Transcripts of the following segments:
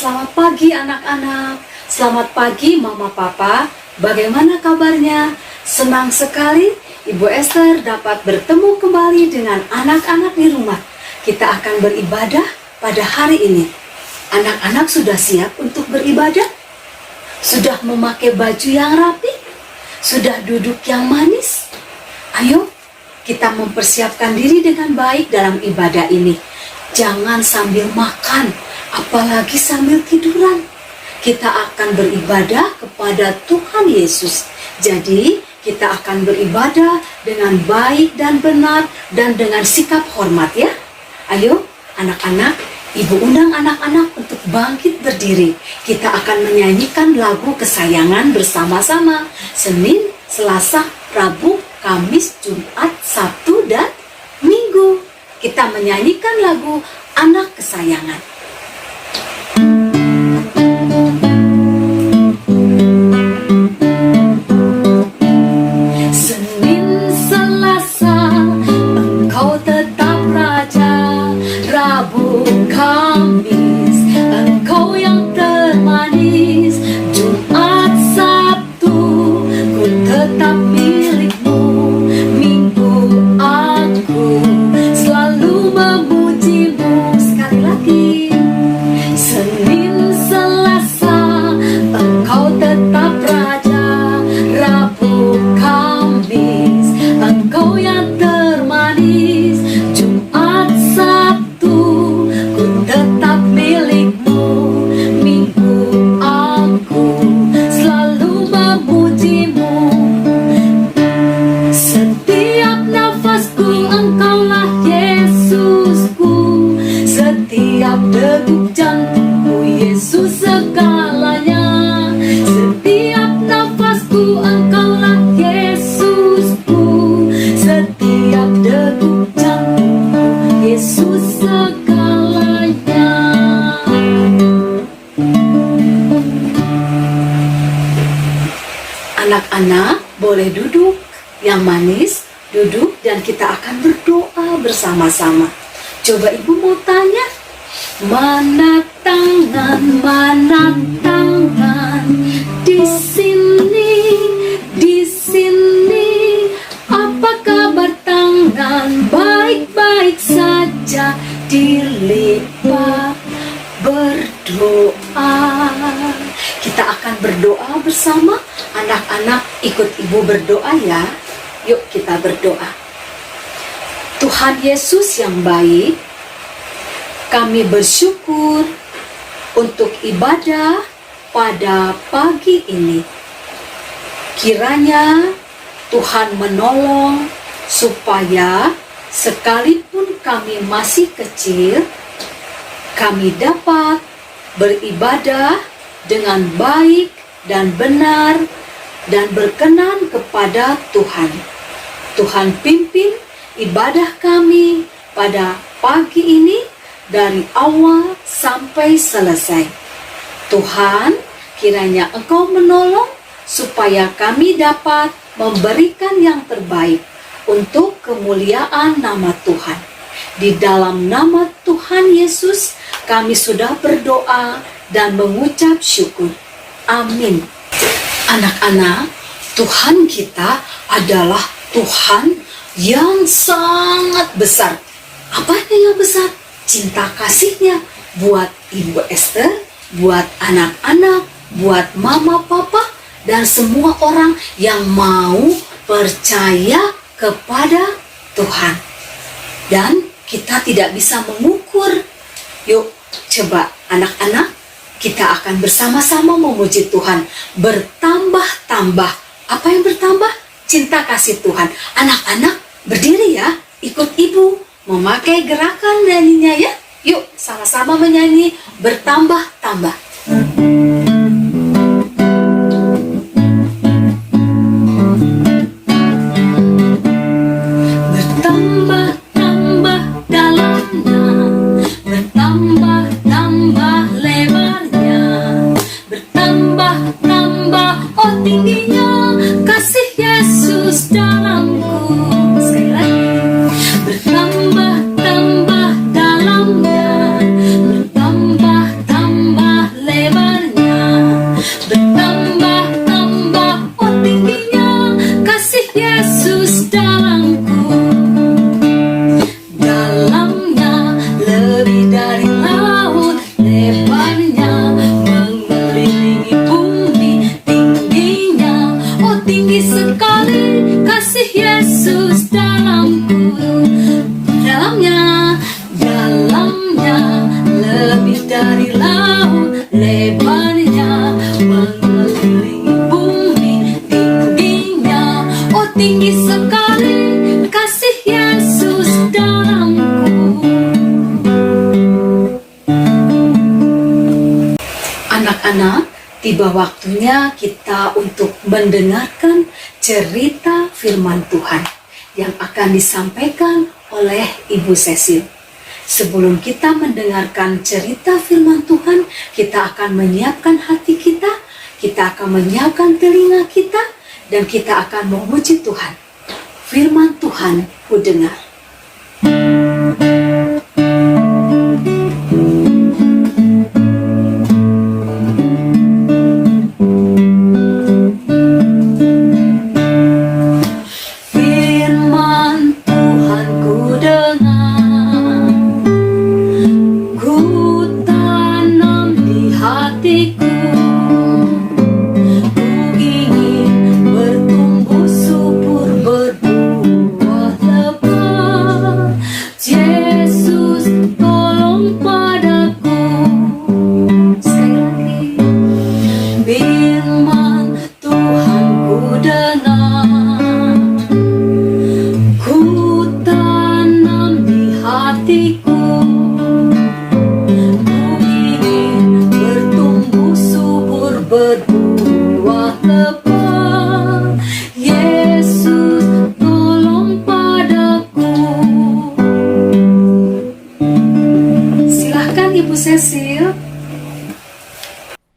Selamat pagi anak-anak, selamat pagi mama papa, bagaimana kabarnya? Senang sekali Ibu Esther dapat bertemu kembali dengan anak-anak di rumah. Kita akan beribadah pada hari ini. Anak-anak sudah siap untuk beribadah? Sudah memakai baju yang rapi? Sudah duduk yang manis? Ayo, kita mempersiapkan diri dengan baik dalam ibadah ini. Jangan sambil makan, apalagi sambil tiduran. Kita akan beribadah kepada Tuhan Yesus. Jadi, kita akan beribadah dengan baik dan benar dan dengan sikap hormat ya. Ayo, anak-anak, Ibu undang anak-anak untuk bangkit berdiri. Kita akan menyanyikan lagu kesayangan bersama-sama. Senin, Selasa, Rabu, Kamis, Jumat, Sabtu, dan Minggu. Kita menyanyikan lagu Anak Kesayangan. Senin, Selasa, Engkau tetap Raja. Rabu, Kamis, Engkau yang termanis. Jumat, Sabtu, ku tetap milikmu. Minggu, aku selalu memujimu. Sekali lagi. Senin, Selasa, Engkau tetap Raja. Rabu, Kamis, Engkau yang termanis. Jumat, Sabtu, ku tetap milikmu. Minggu, aku selalu memujimu. Setiap nafasku Engkaulah Yesusku. Setiap degup jantungku Yesus segalanya. Setiap nafasku Engkaulah Yesusku. Setiap degup jantungku Yesus segalanya. Anak-anak boleh duduk yang manis, duduk dan kita akan berdoa bersama-sama. Coba ibu mau tanya, mana tangan di sini, apa kabar tangan? Baik-baik saja, dilipat berdoa. Kita akan berdoa bersama. Anak-anak ikut ibu berdoa ya. Yuk kita berdoa. Tuhan Yesus yang baik, kami bersyukur untuk ibadah pada pagi ini. Kiranya Tuhan menolong supaya sekalipun kami masih kecil, kami dapat beribadah dengan baik dan benar dan berkenan kepada Tuhan. Tuhan pimpin ibadah kami pada pagi ini dari awal sampai selesai. Tuhan, kiranya Engkau menolong supaya kami dapat memberikan yang terbaik untuk kemuliaan nama Tuhan. Di dalam nama Tuhan Yesus, kami sudah berdoa dan mengucap syukur. Amin. Anak-anak, Tuhan kita adalah Tuhan yang sangat besar. Apanya yang besar? Cinta kasihnya buat Ibu Esther, buat anak-anak, buat mama papa, dan semua orang yang mau percaya kepada Tuhan. Dan kita tidak bisa mengukur. Yuk, coba anak-anak, kita akan bersama-sama memuji Tuhan. Bertambah-tambah. Apa yang bertambah? Cinta kasih Tuhan. Anak-anak, berdiri ya. Ikut ibu memakai gerakan nyanyinya ya. Yuk, sama-sama menyanyi bertambah-tambah. Bertambah-tambah dalamnya, bertambah-tambah lebarnya, bertambah-tambah oh tingginya kasih Yesus dalamku. Sekali lagi. Bertambah-tambah dalamnya, bertambah-tambah tiba waktunya kita untuk mendengarkan cerita firman Tuhan yang akan disampaikan oleh Ibu Cecil. Sebelum kita mendengarkan cerita firman Tuhan, kita akan menyiapkan hati kita akan menyiapkan telinga kita, dan kita akan memuji Tuhan. Firman Tuhan ku dengar.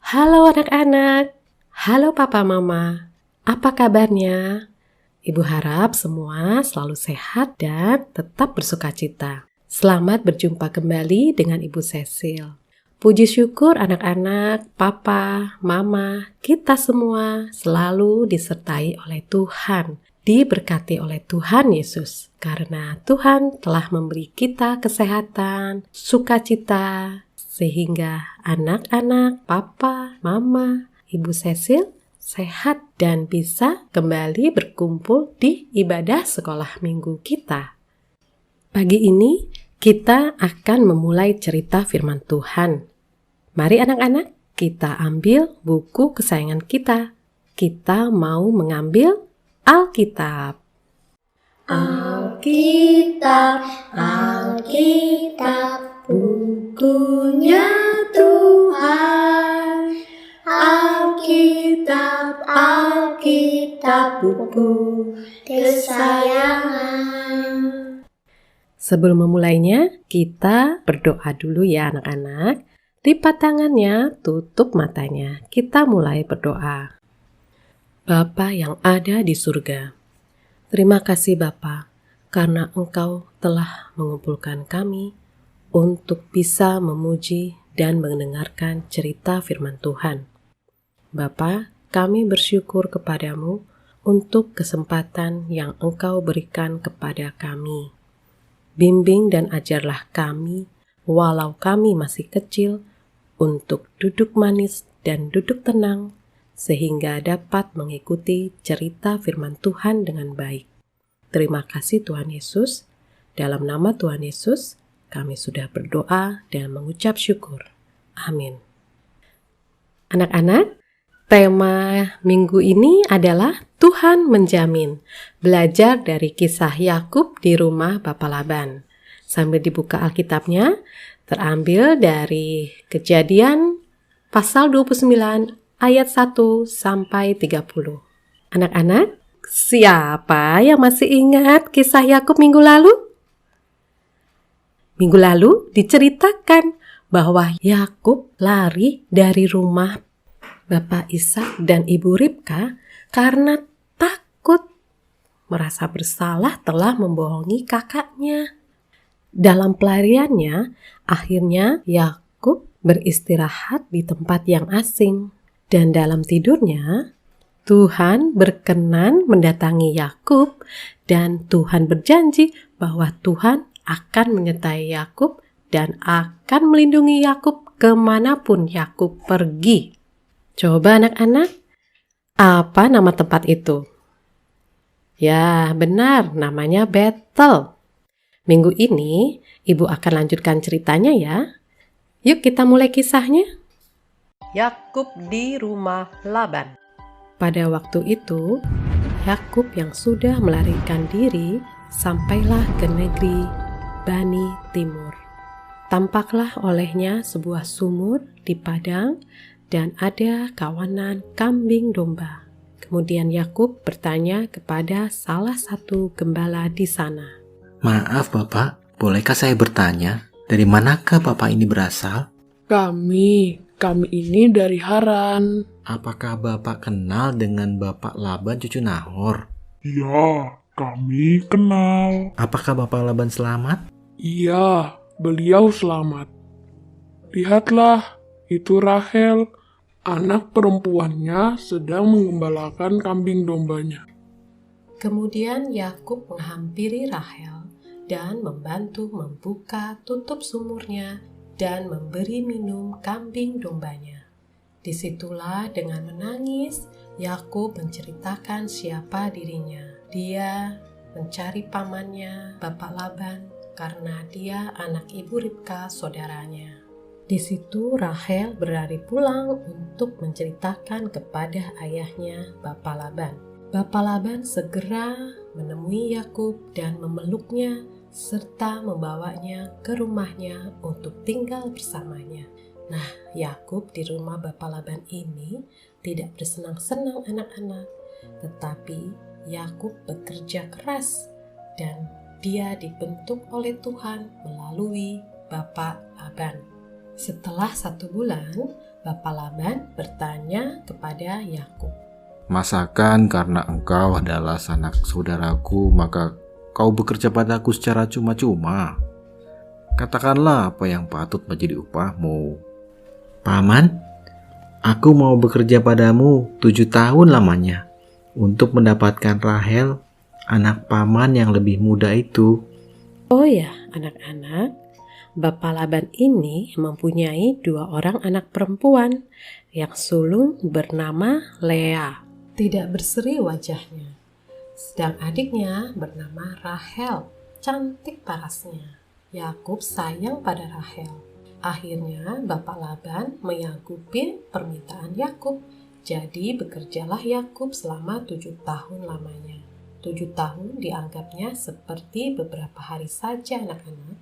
Halo anak-anak, halo papa mama, apa kabarnya? Ibu harap semua selalu sehat dan tetap bersukacita. Selamat berjumpa kembali dengan Ibu Cecil. Puji syukur anak-anak, papa, mama, kita semua selalu disertai oleh Tuhan, diberkati oleh Tuhan Yesus. Karena Tuhan telah memberi kita kesehatan, sukacita, sehingga anak-anak, papa, mama, Ibu Cecil sehat dan bisa kembali berkumpul di ibadah sekolah minggu kita. Pagi ini kita akan memulai cerita firman Tuhan. Mari anak-anak, kita ambil buku kesayangan kita. Kita mau mengambil Alkitab. Alkitab, Alkitab, bukunya Tuhan. Alkitab, Alkitab, buku kesayangan. Sebelum memulainya, kita berdoa dulu ya anak-anak. Lipat tangannya, tutup matanya. Kita mulai berdoa. Bapa yang ada di surga, terima kasih Bapa, karena Engkau telah mengumpulkan kami untuk bisa memuji dan mendengarkan cerita firman Tuhan. Bapa, kami bersyukur kepadamu untuk kesempatan yang Engkau berikan kepada kami. Bimbing dan ajarlah kami, walau kami masih kecil, untuk duduk manis dan duduk tenang, sehingga dapat mengikuti cerita firman Tuhan dengan baik. Terima kasih Tuhan Yesus. Dalam nama Tuhan Yesus, kami sudah berdoa dan mengucap syukur. Amin. Anak-anak, tema minggu ini adalah Tuhan menjamin. Belajar dari kisah Yakub di rumah Bapak Laban. Sambil dibuka Alkitabnya, terambil dari Kejadian pasal 29 ayat 1 sampai 30. Anak-anak, siapa yang masih ingat kisah Yakub minggu lalu? Minggu lalu diceritakan bahwa Yakub lari dari rumah Bapak Ishak dan Ibu Ribka karena takut, merasa bersalah telah membohongi kakaknya. Dalam pelariannya, akhirnya Yakub beristirahat di tempat yang asing. Dan dalam tidurnya, Tuhan berkenan mendatangi Yakub dan Tuhan berjanji bahwa Tuhan akan menyertai Yakub dan akan melindungi Yakub kemanapun Yakub pergi. Coba anak-anak, apa nama tempat itu? Ya, benar, namanya Betel. Minggu ini, Ibu akan lanjutkan ceritanya ya. Yuk kita mulai kisahnya. Yakub di rumah Laban. Pada waktu itu, Yakub yang sudah melarikan diri sampailah ke negeri Bani Timur. Tampaklah olehnya sebuah sumur di padang dan ada kawanan kambing domba. Kemudian Yakub bertanya kepada salah satu gembala di sana. Maaf Bapak, bolehkah saya bertanya, dari manakah Bapak ini berasal? Kami ini dari Haran. Apakah Bapak kenal dengan Bapak Laban cucu Nahor? Ya, kami kenal. Apakah Bapak Laban selamat? Iya, beliau selamat. Lihatlah, itu Rahel. Anak perempuannya sedang mengembalakan kambing dombanya. Kemudian Yakub menghampiri Rahel dan membantu membuka tutup sumurnya dan memberi minum kambing dombanya. Disitulah dengan menangis, Yakub menceritakan siapa dirinya. Dia mencari pamannya, Bapak Laban, karena dia anak ibu Ribka, saudaranya. Di situ Rahel berlari pulang untuk menceritakan kepada ayahnya, Bapak Laban. Bapak Laban segera menemui Yakub dan memeluknya serta membawanya ke rumahnya untuk tinggal bersamanya. Nah, Yakub di rumah Bapak Laban ini tidak bersenang-senang anak-anak, tetapi Yakub bekerja keras dan dia dibentuk oleh Tuhan melalui Bapak Laban. Setelah 1 bulan, Bapak Laban bertanya kepada Yakub, Masakan karena engkau adalah sanak saudaraku, maka kau bekerja padaku secara cuma-cuma? Katakanlah apa yang patut menjadi upahmu. Paman, aku mau bekerja padamu 7 tahun lamanya untuk mendapatkan Rahel, anak paman yang lebih muda itu. "Oh ya, anak-anak, Bapak Laban ini mempunyai 2 orang anak perempuan yang sulung bernama Lea, tidak berseri wajahnya. Sedang adiknya bernama Rahel, cantik parasnya. Yakub sayang pada Rahel. Akhirnya Bapak Laban menyanggupi permintaan Yakub. Jadi bekerjalah Yakub selama 7 tahun lamanya. 7 tahun dianggapnya seperti beberapa hari saja anak-anak,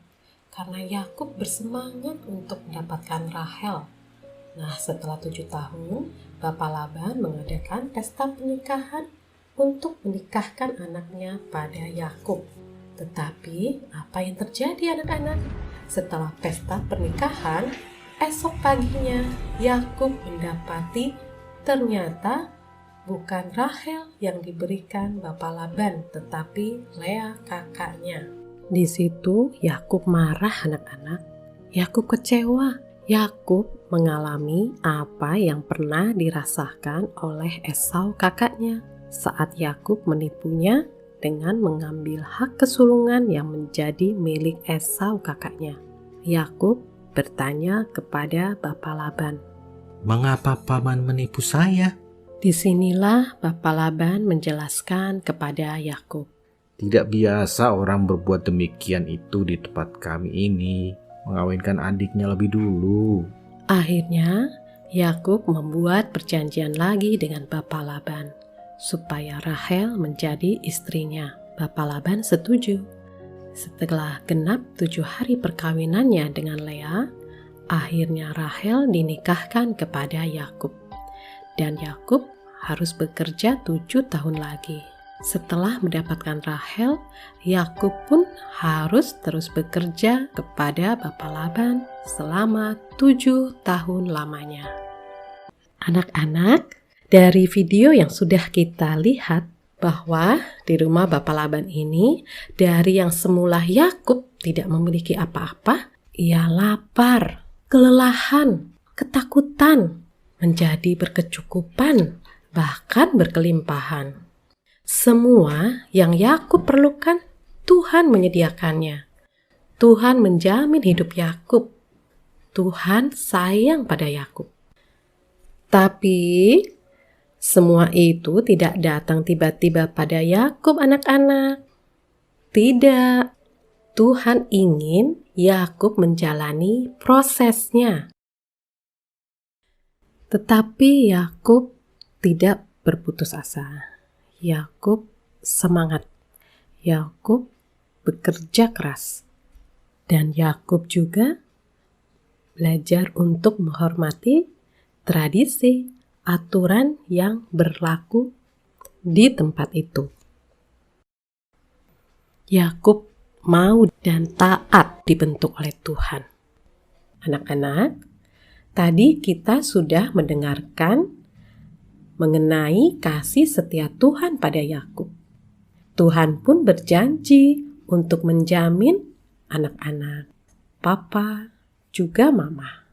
karena Yakub bersemangat untuk mendapatkan Rahel. Nah, setelah 7 tahun, Bapak Laban mengadakan pesta pernikahan untuk menikahkan anaknya pada Yakub. Tetapi, apa yang terjadi anak-anak? Setelah pesta pernikahan, esok paginya Yakub mendapati ternyata bukan Rahel yang diberikan Bapak Laban, tetapi Lea kakaknya. Di situ Yakub marah anak-anak. Yakub kecewa. Yakub mengalami apa yang pernah dirasakan oleh Esau kakaknya saat Yakub menipunya dengan mengambil hak kesulungan yang menjadi milik Esau kakaknya. Yakub bertanya kepada Bapak Laban, Mengapa paman menipu saya? Disinilah Bapak Laban menjelaskan kepada Yakub. Tidak biasa orang berbuat demikian itu di tempat kami ini, mengawinkan adiknya lebih dulu. Akhirnya Yakub membuat perjanjian lagi dengan Bapak Laban supaya Rahel menjadi istrinya. Bapak Laban setuju. Setelah genap 7 hari perkawinannya dengan Lea, akhirnya Rahel dinikahkan kepada Yakub. Dan Yakub harus bekerja 7 tahun lagi. Setelah mendapatkan Rahel, Yakub pun harus terus bekerja kepada Bapak Laban selama 7 tahun lamanya. Anak-anak, dari video yang sudah kita lihat bahwa di rumah Bapak Laban ini, dari yang semula Yakub tidak memiliki apa-apa, ia lapar, kelelahan, ketakutan, menjadi berkecukupan, bahkan berkelimpahan. Semua yang Yakub perlukan, Tuhan menyediakannya. Tuhan menjamin hidup Yakub. Tuhan sayang pada Yakub. Tapi semua itu tidak datang tiba-tiba pada Yakub, anak-anak. Tidak. Tuhan ingin Yakub menjalani prosesnya. Tetapi Yakub tidak berputus asa. Yakub semangat. Yakub bekerja keras. Dan Yakub juga belajar untuk menghormati tradisi, aturan yang berlaku di tempat itu. Yakub mau dan taat dibentuk oleh Tuhan. Anak-anak, tadi kita sudah mendengarkan mengenai kasih setia Tuhan pada Yakub. Tuhan pun berjanji untuk menjamin anak-anak, papa, juga mama.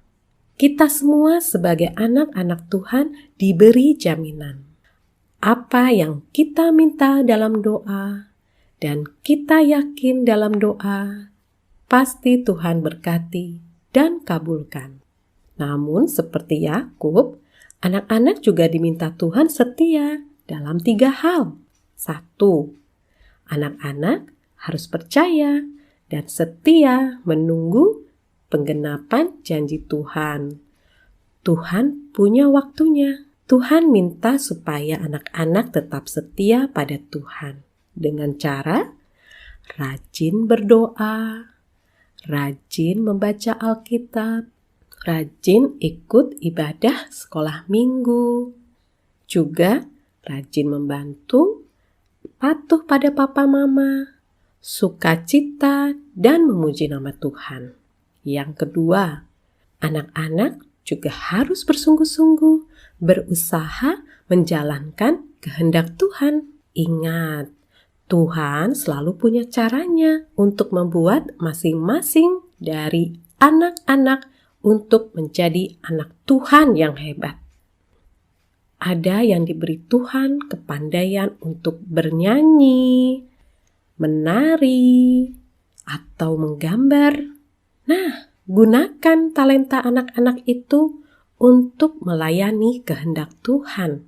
Kita semua sebagai anak-anak Tuhan diberi jaminan. Apa yang kita minta dalam doa dan kita yakin dalam doa, pasti Tuhan berkati dan kabulkan. Namun seperti Yakub, anak-anak juga diminta Tuhan setia dalam 3 hal. 1. Anak-anak harus percaya dan setia menunggu penggenapan janji Tuhan. Tuhan punya waktunya. Tuhan minta supaya anak-anak tetap setia pada Tuhan dengan cara rajin berdoa, rajin membaca Alkitab, rajin ikut ibadah sekolah minggu, juga rajin membantu, patuh pada papa mama, sukacita dan memuji nama Tuhan. Yang kedua, anak-anak juga harus bersungguh-sungguh berusaha menjalankan kehendak Tuhan. Ingat, Tuhan selalu punya caranya untuk membuat masing-masing dari anak-anak untuk menjadi anak Tuhan yang hebat. Ada yang diberi Tuhan kepandaian untuk bernyanyi, menari, atau menggambar. Nah, gunakan talenta anak-anak itu untuk melayani kehendak Tuhan.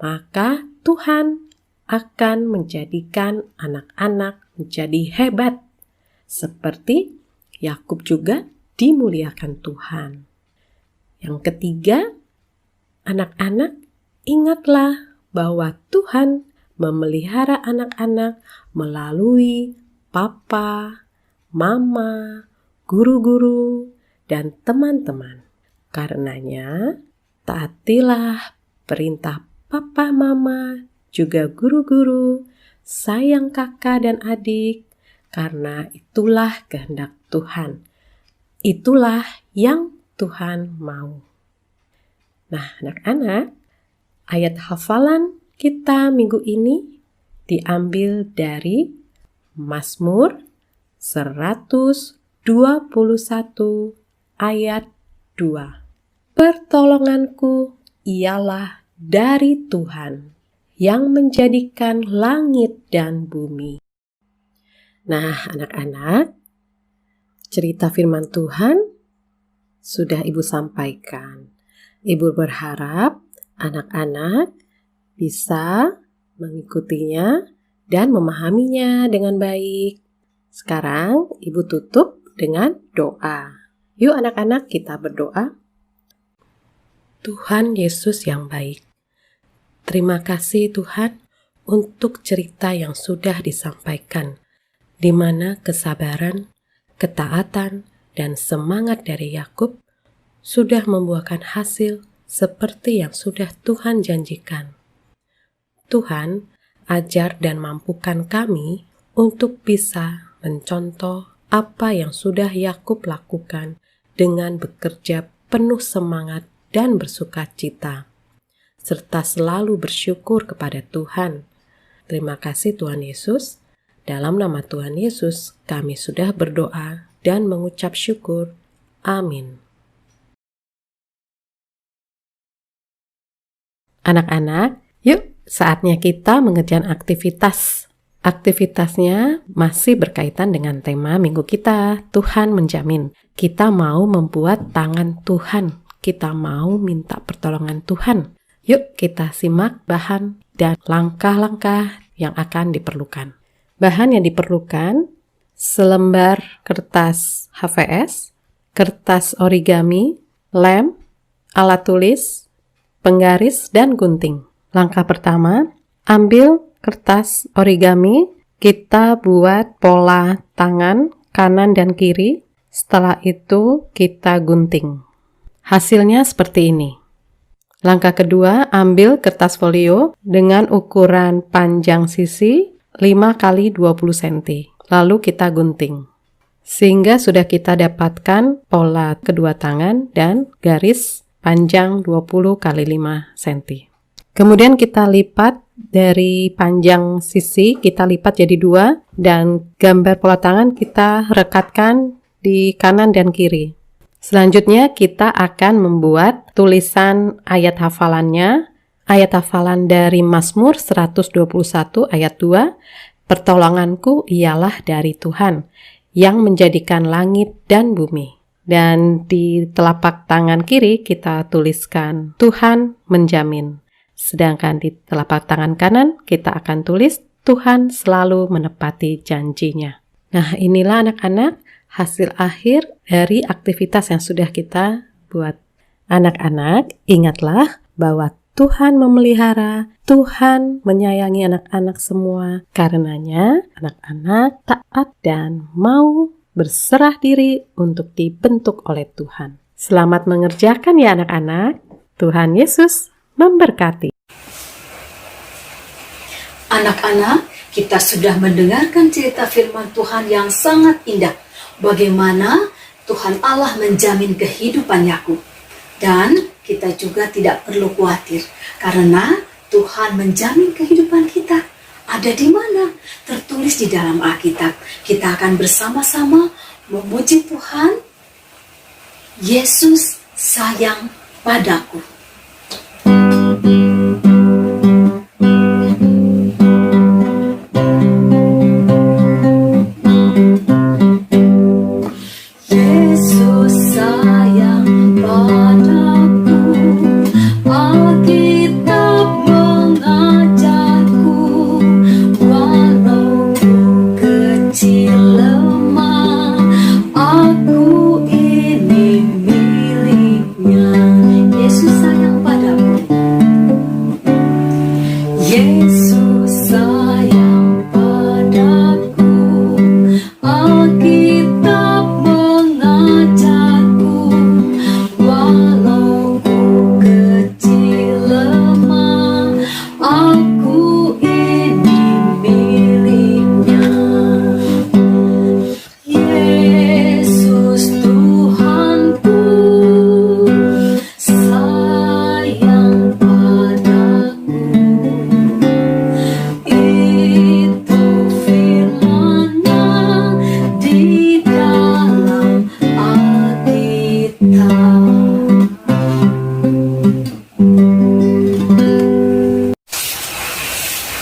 Maka Tuhan akan menjadikan anak-anak menjadi hebat. Seperti Yakub juga dimuliakan Tuhan. Yang ketiga, anak-anak ingatlah bahwa Tuhan memelihara anak-anak melalui papa, mama, guru-guru, dan teman-teman. Karenanya, taatilah perintah papa, mama, juga guru-guru, sayang kakak dan adik, karena itulah kehendak Tuhan. Itulah yang Tuhan mau. Nah, anak-anak, ayat hafalan kita minggu ini diambil dari Mazmur 121 ayat 2. Pertolonganku ialah dari Tuhan yang menjadikan langit dan bumi. Nah, anak-anak, cerita firman Tuhan sudah Ibu sampaikan. Ibu berharap anak-anak bisa mengikutinya dan memahaminya dengan baik. Sekarang Ibu tutup dengan doa. Yuk anak-anak, kita berdoa. Tuhan Yesus yang baik, terima kasih Tuhan untuk cerita yang sudah disampaikan, di mana kesabaran, ketaatan, dan semangat dari Yakub sudah membuahkan hasil seperti yang sudah Tuhan janjikan. Tuhan, ajar dan mampukan kami untuk bisa mencontoh apa yang sudah Yakub lakukan dengan bekerja penuh semangat dan bersukacita, serta selalu bersyukur kepada Tuhan. Terima kasih Tuhan Yesus. Dalam nama Tuhan Yesus, kami sudah berdoa dan mengucap syukur. Amin. Anak-anak, yuk saatnya kita mengerjakan aktivitas. Aktivitasnya masih berkaitan dengan tema minggu kita, Tuhan menjamin. Kita mau membuat tangan Tuhan. Kita mau minta pertolongan Tuhan. Yuk kita simak bahan dan langkah-langkah yang akan diperlukan. Bahan yang diperlukan, selembar kertas HVS, kertas origami, lem, alat tulis, penggaris, dan gunting. Langkah pertama, ambil kertas origami, kita buat pola tangan kanan dan kiri. Setelah itu kita gunting. Hasilnya seperti ini. Langkah kedua, ambil kertas folio dengan ukuran panjang sisi 5 kali 20 cm. Lalu kita gunting. Sehingga sudah kita dapatkan pola kedua tangan dan garis panjang 20 kali 5 cm. Kemudian kita lipat dari panjang sisi, kita lipat jadi 2 dan gambar pola tangan kita rekatkan di kanan dan kiri. Selanjutnya kita akan membuat tulisan ayat hafalannya. Ayat hafalan dari Mazmur 121 ayat 2, pertolonganku ialah dari Tuhan yang menjadikan langit dan bumi. Dan di telapak tangan kiri kita tuliskan Tuhan menjamin. Sedangkan di telapak tangan kanan kita akan tulis Tuhan selalu menepati janjinya. Nah, inilah anak-anak hasil akhir dari aktivitas yang sudah kita buat. Anak-anak, ingatlah bahwa Tuhan memelihara, Tuhan menyayangi anak-anak semua. Karenanya, anak-anak taat dan mau berserah diri untuk dibentuk oleh Tuhan. Selamat mengerjakan ya anak-anak. Tuhan Yesus memberkati. Anak-anak, kita sudah mendengarkan cerita firman Tuhan yang sangat indah. Bagaimana Tuhan Allah menjamin kehidupan Yakub. Dan kita juga tidak perlu khawatir karena Tuhan menjamin kehidupan kita. Ada di mana? Tertulis di dalam Alkitab. Kita akan bersama-sama memuji Tuhan. Yesus sayang padaku.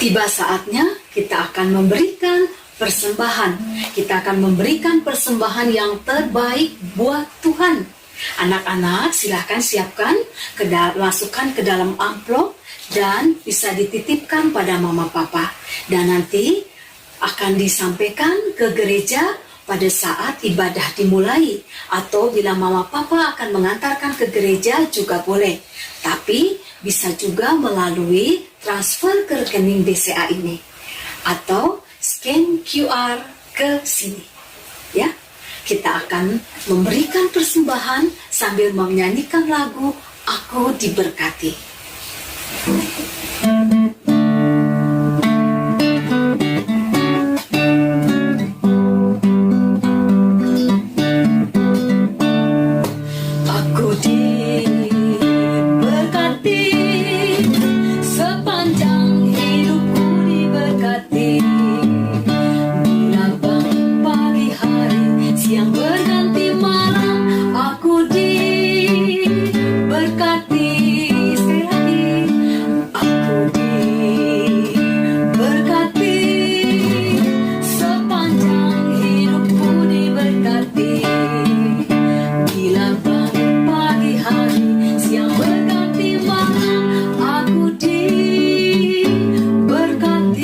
Tiba saatnya kita akan memberikan persembahan. Kita akan memberikan persembahan yang terbaik buat Tuhan. Anak-anak silahkan siapkan, masukkan ke dalam amplop dan bisa dititipkan pada mama papa. Dan nanti akan disampaikan ke gereja pada saat ibadah dimulai. Atau bila mama papa akan mengantarkan ke gereja juga boleh. Tapi bisa juga melalui transfer ke rekening BCA ini. Atau scan QR ke sini. Ya, kita akan memberikan persembahan sambil menyanyikan lagu Aku Diberkati. Aku diberkati, sepanjang hidupku diberkati. Bila pagi hari, siang berganti malam, aku diberkati. Sekali lagi, aku diberkati, sepanjang hidupku diberkati. Bila pagi hari, siang berganti malam, aku diberkati.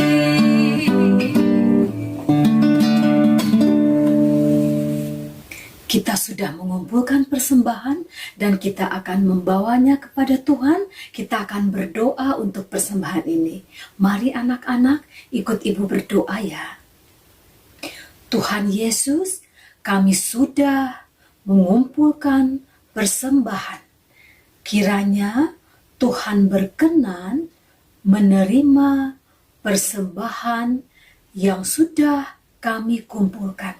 Kita sudah mengumpulkan persembahan dan kita akan membawanya kepada Tuhan. Kita akan berdoa untuk persembahan ini. Mari anak-anak ikut ibu berdoa ya. Tuhan Yesus, kami sudah mengumpulkan persembahan. Kiranya Tuhan berkenan menerima persembahan yang sudah kami kumpulkan.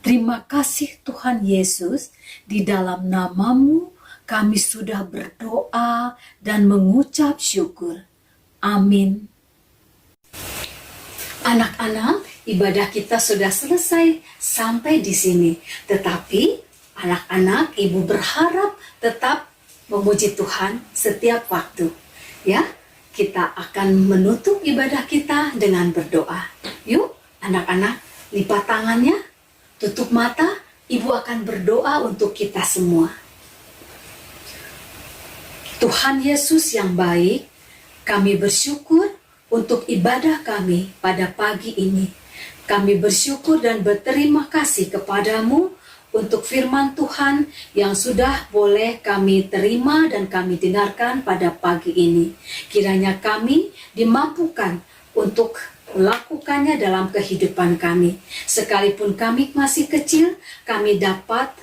Terima kasih Tuhan Yesus, di dalam nama-Mu kami sudah berdoa dan mengucap syukur. Amin. Anak-anak, ibadah kita sudah selesai sampai di sini. Tetapi anak-anak, ibu berharap tetap memuji Tuhan setiap waktu. Ya, kita akan menutup ibadah kita dengan berdoa. Yuk, anak-anak, lipat tangannya, tutup mata, ibu akan berdoa untuk kita semua. Tuhan Yesus yang baik, kami bersyukur untuk ibadah kami pada pagi ini. Kami bersyukur dan berterima kasih kepadamu untuk firman Tuhan yang sudah boleh kami terima dan kami dengarkan pada pagi ini. Kiranya kami dimampukan untuk melakukannya dalam kehidupan kami. Sekalipun kami masih kecil, kami dapat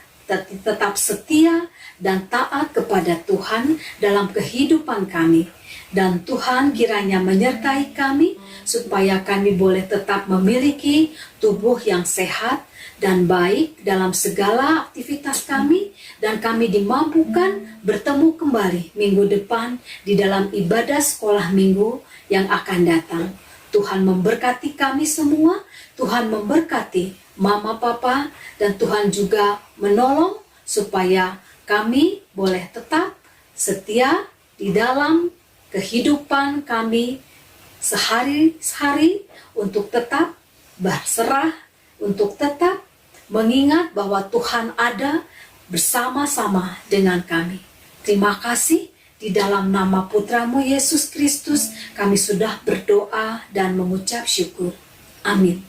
tetap setia dan taat kepada Tuhan dalam kehidupan kami. Dan Tuhan kiranya menyertai kami supaya kami boleh tetap memiliki tubuh yang sehat dan baik dalam segala aktivitas kami, dan kami dimampukan bertemu kembali minggu depan di dalam ibadah sekolah minggu yang akan datang. Tuhan memberkati kami semua, Tuhan memberkati mama papa, dan Tuhan juga menolong supaya kami boleh tetap setia di dalam kehidupan kami sehari-hari, untuk tetap berserah, untuk tetap mengingat bahwa Tuhan ada bersama-sama dengan kami. Terima kasih, di dalam nama Putra-Mu Yesus Kristus kami sudah berdoa dan mengucap syukur. Amin.